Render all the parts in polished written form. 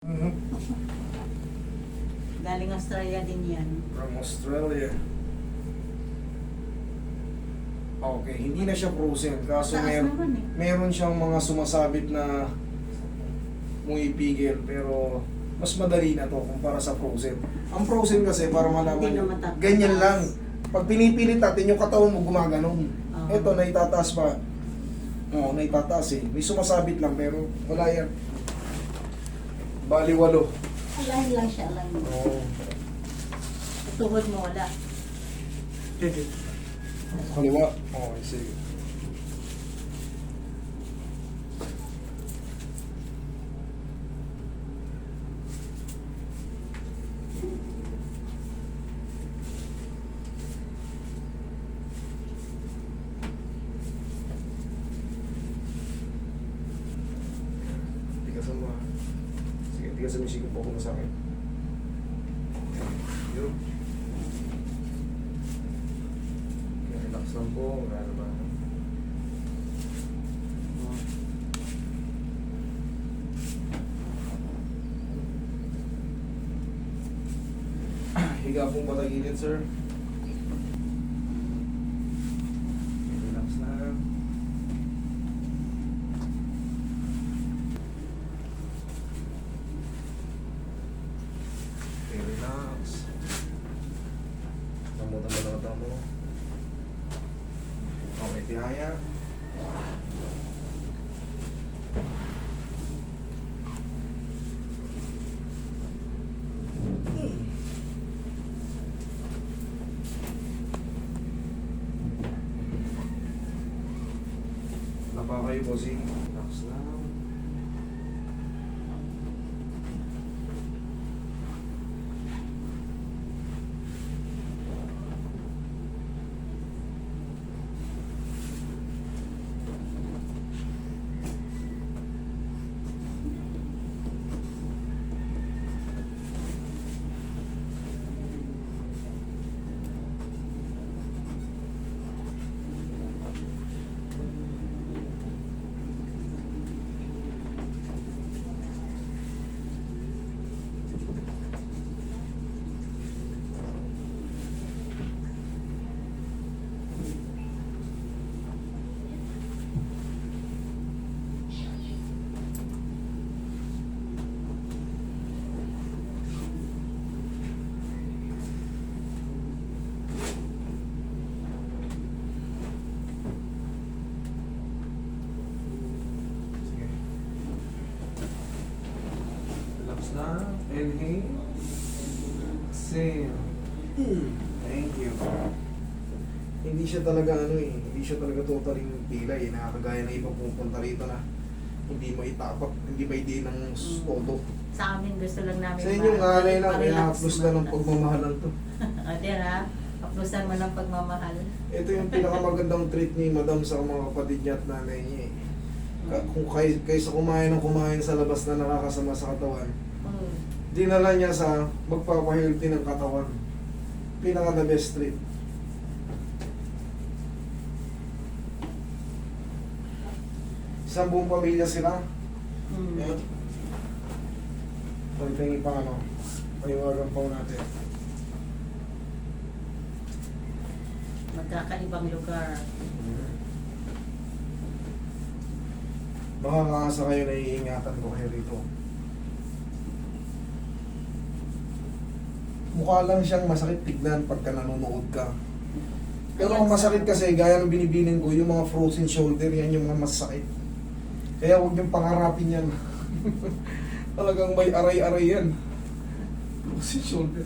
Mhm. Galing Australia din yan. From Australia. Okay, hindi na siya frozen. Kaso Mataas naman eh. meron siyang mga sumasabit na pumipigil. Pero mas madali na to kumpara sa frozen. Ang frozen kasi para malaman Hindi nyo, na mataas. ganyan lang. Pag pinipilit natin, yung katawan mo gumaganon. Oo. Ito, naitataas pa. Oo, naitataas eh. May sumasabit lang pero wala yan. Bali 8. Alahin lang siya, alahin. Oo. Sa tuhod mo, wala. Kaliwa. Okay, sige. Tigasan mo ha. Sige, tigasan mo yung sikip po kung masakit. Yun. Relax lang po, wala na ba? Higa pong patagilid, sir. Relax lang. Okay, relax. Namutan mo lang mo. Okay, tihaya. Napa kayo, bossing. Relax lang. Sige. Relax na. Inhale. Exhale. Thank you. Hindi siya talaga hindi siya talaga totally pilay, nakakagaya na iba pupunta rito na hindi mo itapak, hindi ba hindi ng todo. Sa amin, gusto lang namin Sa inyo nga lang, ma-relax, i-upload ka ng ma-relax. pagmamahalan to. O, din ha? Uploadan mo ng pagmamahal. Ito yung pinakamagandang treat ni madam sa mga kapatid niya at nanay niya eh. Kung kaysa kumain sa labas na nakakasama sa katawan, Mm. dinala niya sa magpapahealthy ng katawan. Pinaka the best treat. Isang buong pamilya sila. Mm. Eh, pagtingin pa paiwagan pa natin. Magkakaibang lugar. Baka kaasa kayo na iingatan ko kayo rito. Mukha lang siyang masakit tignan pagka nanonood ka. Pero ang masakit kasi, gaya ng binibilin ko, yung mga frozen shoulder, yan yung mga masakit. Kaya huwag niyong pangarapin yan. Talagang may aray-aray yan. Frozen shoulder.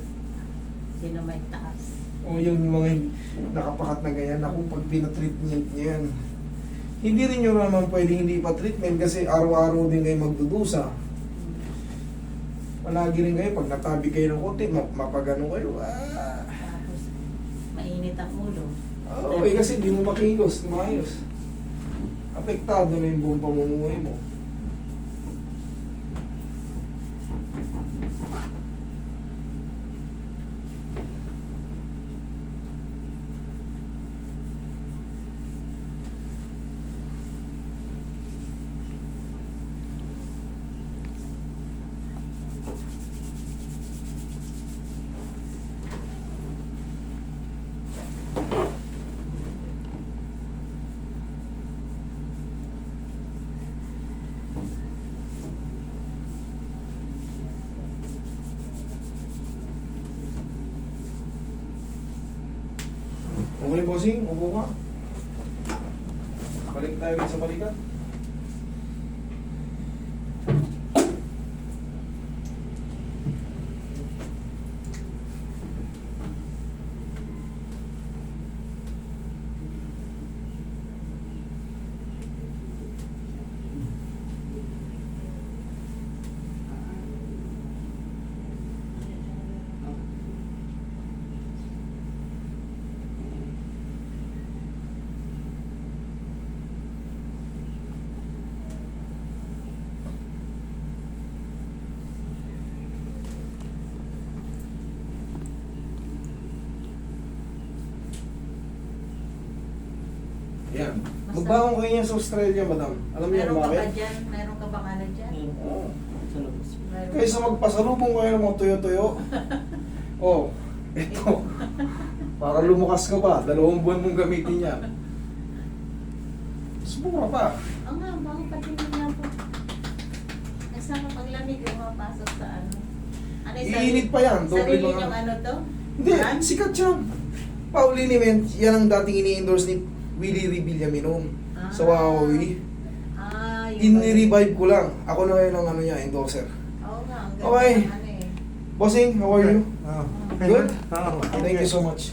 Hindi na may taas. O yung mga nakapakat na ganyan, ako pag pinatreatment niya yan. Hindi rin nyo naman pwedeng hindi pa treatment kasi araw-araw din kayo magdudusa. Palagi rin kayo, pag natabi kayo ng konti, mapagano kayo. Tapos, mainit ang ulo. Okay, kasi di mo makilos, maayos. Apektado na yung buong pamumuhay mo. Okay, bossing, upo ka. Balik tayo ulit sa balikat. Yan. Magbaon kayo niya sa Australia, madam. Alam niyo Meron ka ba bakit? dyan? Meron ka ba kanan dyan? Oo. Sa labas. Meron Kaysa magpasalubong kayo ng mga tuyo-tuyo. Oh, eto. Para lumukas ka pa, 2 buwan mong gamitin yan. Mas mura pa. Oo nga, baka patinig nga po. Kasama paglamig yung mapasok sa ano. Ano yung Iinit pa yan, doble sarili mga- yung ano to? Hindi, Brand? sikat yan. Pauliniment, yan ang dating ini-endorse ni Willie Revillaminon sa Huawei. Ah, yung In-revive ko lang. Ako na ngayon ang ano niya, endorser. Oo nga, ang ganda Okay. ng ano eh. Bossing, how are you? Ah. Good? Ah, Thank you so much.